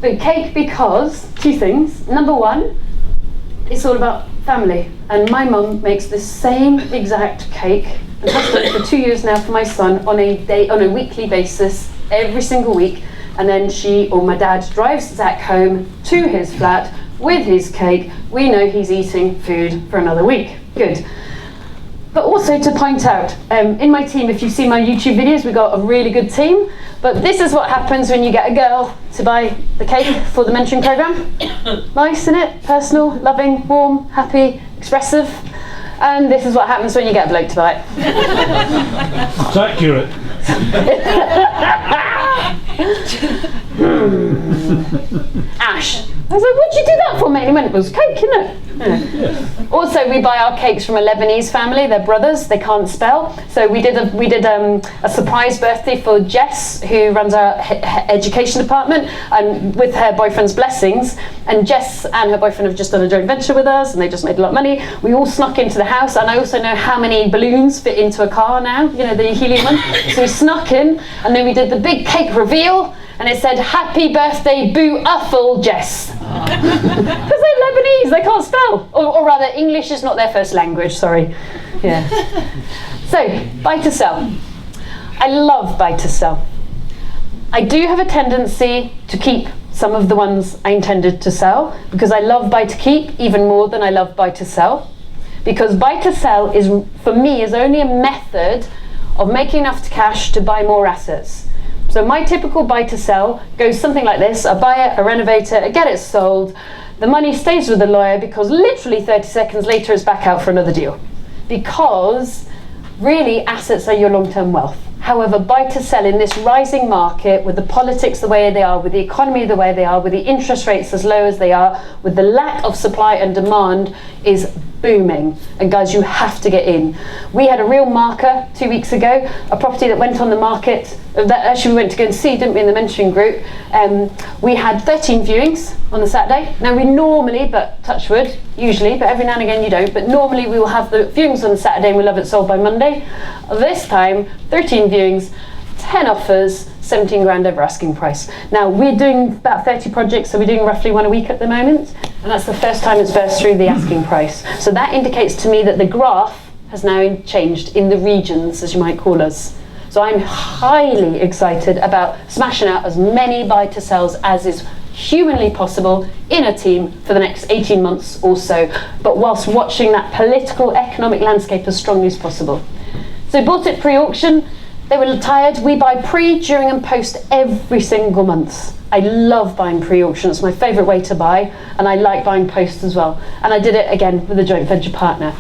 But cake because, two things. Number one, it's all about family. And my mum makes the same exact cake and has done it for 2 years now for my son on a weekly basis, every single week. And then she or my dad drives Zach home to his flat with his cake. We know he's eating food for another week. Good. But also to point out, in my team, if you've seen my YouTube videos, we've got a really good team. But this is what happens when you get a girl to buy the cake for the mentoring program. Nice, isn't it? Personal, loving, warm, happy, expressive. And this is what happens when you get a bloke to buy it. It's accurate. Ash. I was like, what'd you do that for, mate? And he went, it was cake, isn't it? Yeah. Also, we buy our cakes from a Lebanese family. They're brothers. They can't spell. So we did a surprise birthday for Jess, who runs our education department, and with her boyfriend's blessings. And Jess and her boyfriend have just done a joint venture with us, and they just made a lot of money. We all snuck into the house, and I also know how many balloons fit into a car now. You know, the helium one. So we snuck in, and then we did the big cake reveal. And it said, "Happy birthday, Boo Uffle, Jess." Because they're Lebanese, they can't spell. Or rather, English is not their first language, sorry. Yeah. So, buy to sell. I love buy to sell. I do have a tendency to keep some of the ones I intended to sell, because I love buy to keep even more than I love buy to sell. Because buy to sell is, for me, is only a method of making enough cash to buy more assets. So my typical buy to sell goes something like this. I buy it, I renovate it, I get it sold. The money stays with the lawyer because literally 30 seconds later it's back out for another deal. Because really assets are your long-term wealth. However, buy to sell in this rising market, with the politics the way they are, with the economy the way they are, with the interest rates as low as they are, with the lack of supply and demand, is booming. And guys, you have to get in. We had a real marker 2 weeks ago, a property that went on the market, that actually we went to go and see, didn't we, in the mentoring group. We had 13 viewings on the Saturday. Now we normally, but touch wood, usually, but every now and again you don't, but normally we will have the viewings on the Saturday and we'll have it sold by Monday. This time, 13 viewings, 10 offers, 17 grand over asking price. Now we're doing about 30 projects, so we're doing roughly one a week at the moment, and that's the first time it's burst through the asking price. So that indicates to me that the graph has now changed in the regions, as you might call us. So I'm highly excited about smashing out as many buy to sells as is humanly possible in a team for the next 18 months or so, but whilst watching that political, economic landscape as strongly as possible. So bought it pre-auction. They were tired. We buy pre, during and post every single month. I love buying pre-auction. It's my favourite way to buy, and I like buying post as well. And I did it again with a joint venture partner.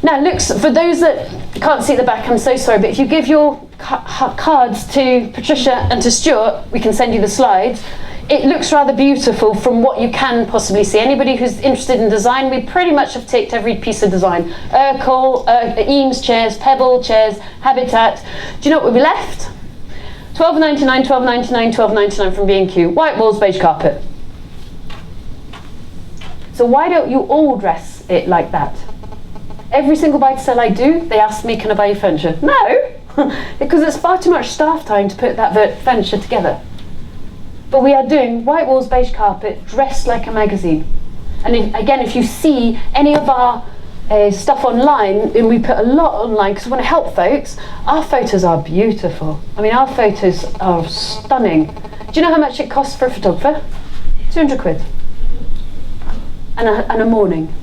Now, looks, for those that can't see at the back, I'm so sorry, but if you give your cards to Patricia and to Stuart, we can send you the slides. It looks rather beautiful from what you can possibly see. Anybody who's interested in design, we pretty much have ticked every piece of design. Urkel, Eames chairs, Pebble chairs, Habitat. Do you know what we left? £12.99, £12.99, £12.99 from B&Q. White walls, beige carpet. So why don't you all dress it like that? Every single buy to sell I do, they ask me, can I buy your furniture? No, because it's far too much staff time to put that furniture together. But we are doing white walls, beige carpet, dressed like a magazine. And if you see any of our stuff online, and we put a lot online because we want to help folks, our photos are beautiful. I mean, our photos are stunning. Do you know how much it costs for a photographer? 200 quid. And a morning.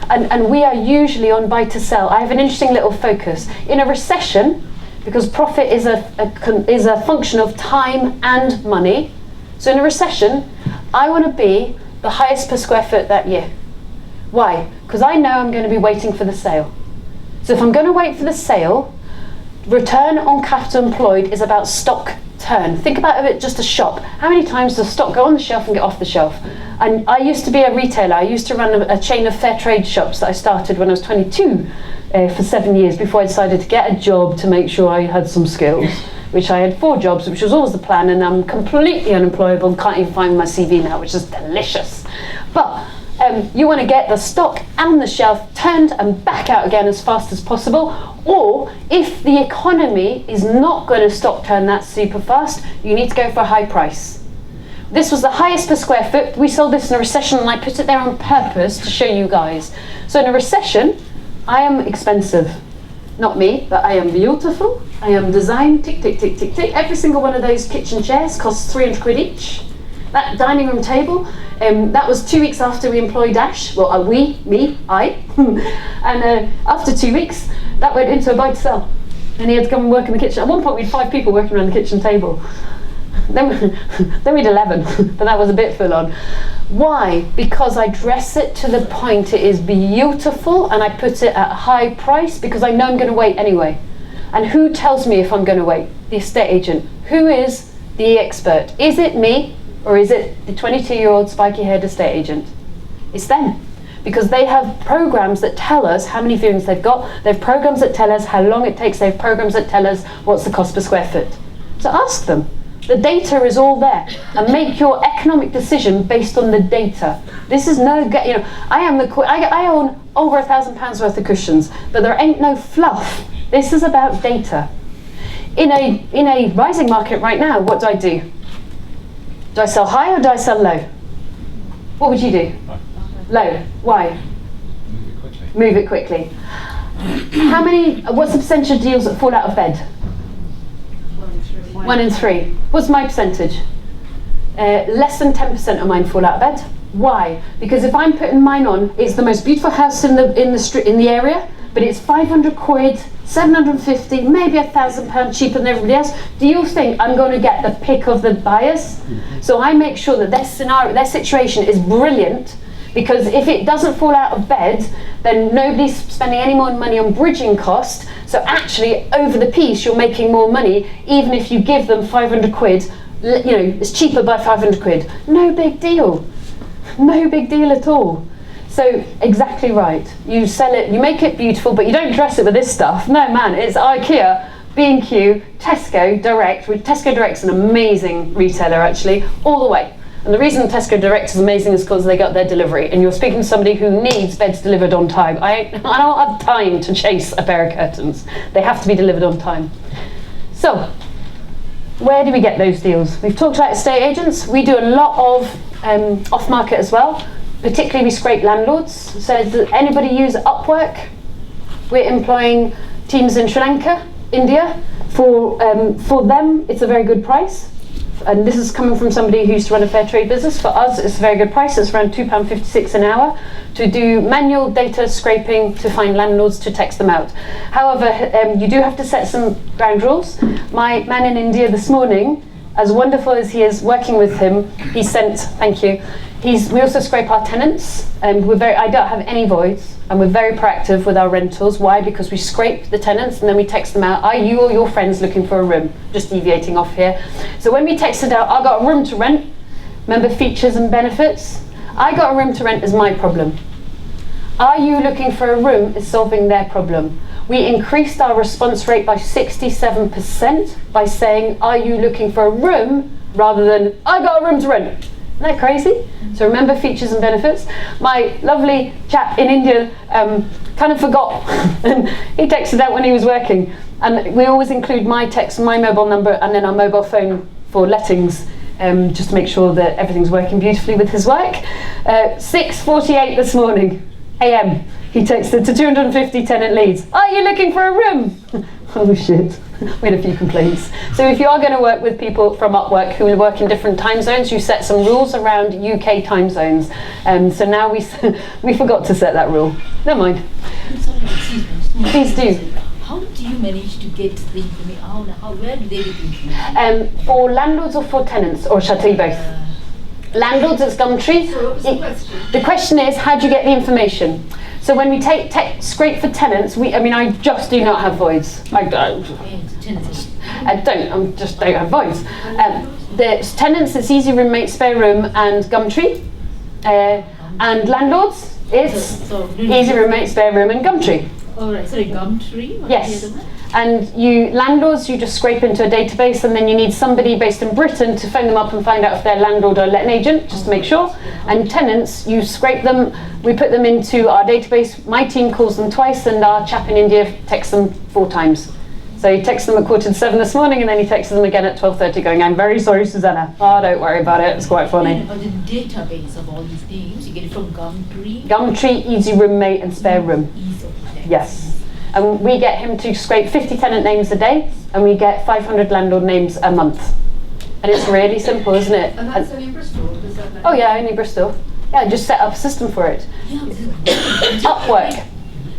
And we are usually on buy to sell. I have an interesting little focus. In a recession, because profit is a function of time and money. So in a recession, I want to be the highest per square foot that year. Why? Because I know I'm going to be waiting for the sale. So if I'm going to wait for the sale, return on capital employed is about stock turn. Think about it just a shop. How many times does stock go on the shelf and get off the shelf? And I used to be a retailer. I used to run a chain of fair trade shops that I started when I was 22 for 7 years before I decided to get a job to make sure I had some skills, which I had 4 jobs, which was always the plan, and I'm completely unemployable and can't even find my CV now, which is delicious. But you want to get the stock and the shelf turned and back out again as fast as possible, or if the economy is not going to stock turn that super fast, you need to go for a high price. This was the highest per square foot. We sold this in a recession, and I put it there on purpose to show you guys. So in a recession, I am expensive. Not me, but I am beautiful. I am designed, tick, tick, tick, tick, tick. Every single one of those kitchen chairs costs 300 quid each. That dining room table, that was 2 weeks after we employed Ash. Well, I. And after 2 weeks, that went into a buy to sell. And he had to come and work in the kitchen. At one point, we had 5 people working around the kitchen table. Then we had 11, but that was a bit full on. Why? Because I dress it to the point it is beautiful, and I put it at a high price because I know I'm going to wait anyway. And who tells me if I'm going to wait? The estate agent. Who is the expert? Is it me, or is it the 22-year-old spiky-haired estate agent? It's them. Because they have programs that tell us how many viewings they've got. They have programs that tell us how long it takes. They have programs that tell us what's the cost per square foot. So ask them. The data is all there, and make your economic decision based on the data. This is no, I own over £1,000 worth of cushions, but there ain't no fluff. This is about data. In a rising market right now, what do? Do I sell high or do I sell low? What would you do? Low. Why? Move it quickly. What's the percentage of deals that fall out of bed? 1 in 3. What's my percentage? Less than 10% of mine fall out of bed. Why? Because if I'm putting mine on, it's the most beautiful house in the area, but it's 500 quid, 750, maybe £1,000 cheaper than everybody else. Do you think I'm going to get the pick of the buyers? So I make sure that their situation is brilliant, because if it doesn't fall out of bed, then nobody's spending any more money on bridging cost. So actually, over the piece, you're making more money, even if you give them 500 quid. It's cheaper by 500 quid. No big deal. No big deal at all. So exactly right. You sell it, you make it beautiful, but you don't dress it with this stuff. No, man, it's IKEA, B&Q, Tesco Direct. Tesco Direct's an amazing retailer, actually, all the way. And the reason Tesco Direct is amazing is because they got their delivery, and you're speaking to somebody who needs beds delivered on time. I don't have time to chase a pair of curtains. They have to be delivered on time. So, where do we get those deals? We've talked about estate agents. We do a lot of off-market as well. Particularly, we scrape landlords. So, does anybody use Upwork? We're employing teams in Sri Lanka, India. For them, it's a very good price. And this is coming from somebody who used to run a fair trade business. For us, it's a very good price. It's around £2.56 an hour to do manual data scraping to find landlords to text them out. However, you do have to set some ground rules. My man in India this morning, as wonderful as he is working with him, he sent, thank you, we also scrape our tenants, and I don't have any voids, and we're very proactive with our rentals. Why? Because we scrape the tenants and then we text them out. Are you or your friends looking for a room? Just deviating off here. So when we text it out, I got a room to rent. Remember features and benefits? I got a room to rent is my problem. Are you looking for a room is solving their problem. We increased our response rate by 67% by saying, are you looking for a room, rather than, I got a room to rent. Isn't that crazy? So remember features and benefits. My lovely chap in India kind of forgot, and he texted out when he was working. And we always include my text, my mobile number, and then our mobile phone for lettings, just to make sure that everything's working beautifully with his work. 6:48 this morning, AM, he texted to 250 tenant leads. Are you looking for a room? Oh shit. We had a few complaints. So if you are going to work with people from Upwork who work in different time zones, you set some rules around UK time zones. So now we forgot to set that rule. Never mind. Sorry, excuse me. Please do. How do you manage to get the information? Where do they get information? For landlords or for tenants, or shall I tell you both? Landlords, it's Gumtree. So what was the question? The question is, how do you get the information? So when we scrape for tenants, I just do not have voids. I don't have voids. The tenants, it's easy room, mate, spare room, and Gumtree. And landlords, it's easy room, mate, spare room, and Gumtree. Oh, right. Sorry, Gumtree? Yes. And landlords, you just scrape into a database, and then you need somebody based in Britain to phone them up and find out if they're landlord or letting agent, just to make sure. And tenants, you scrape them, we put them into our database. My team calls them twice, and our chap in India texts them 4 times. So he texted them at 6:45 this morning, and then he texted them again at 12:30 going, I'm very sorry, Susannah. Oh, don't worry about it, it's quite funny. And the database of all these names, you get it from Gumtree. Gumtree, Easy Roommate and Spare Room. Easy. Yes. And we get him to scrape 50 tenant names a day, and we get 500 landlord names a month. And it's really simple, isn't it? And that's only Bristol? Does that Oh yeah, only Bristol. Yeah, just set up a system for it. Yeah, Upwork.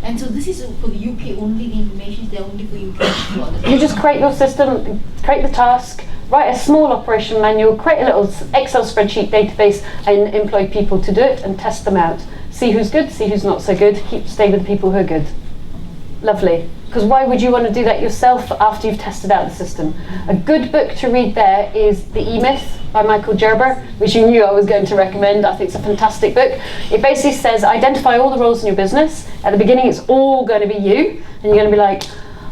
And so this is for the UK only, the information is there only for UK. You just create your system, create the task, write a small operation manual, create a little Excel spreadsheet database, and employ people to do it and test them out. See who's good, see who's not so good, stay with the people who are good. Lovely. Because why would you want to do that yourself after you've tested out the system? A good book to read there is The E-Myth by Michael Gerber, which you knew I was going to recommend. I think it's a fantastic book. It basically says identify all the roles in your business. At the beginning it's all going to be you, and you're going to be like,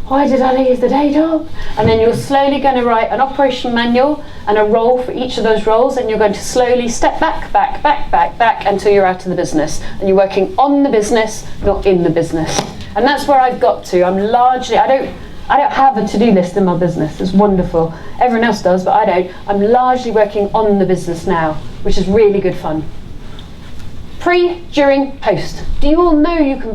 why did I leave the day job? And then you're slowly going to write an operation manual and a role for each of those roles, and you're going to slowly step back until you're out of the business. And you're working on the business, not in the business. And that's where I've got to. I'm largely, I don't have a to-do list in my business. It's wonderful. Everyone else does, but I don't. I'm largely working on the business now, which is really good fun. Pre, during, post. Do you all know you can buy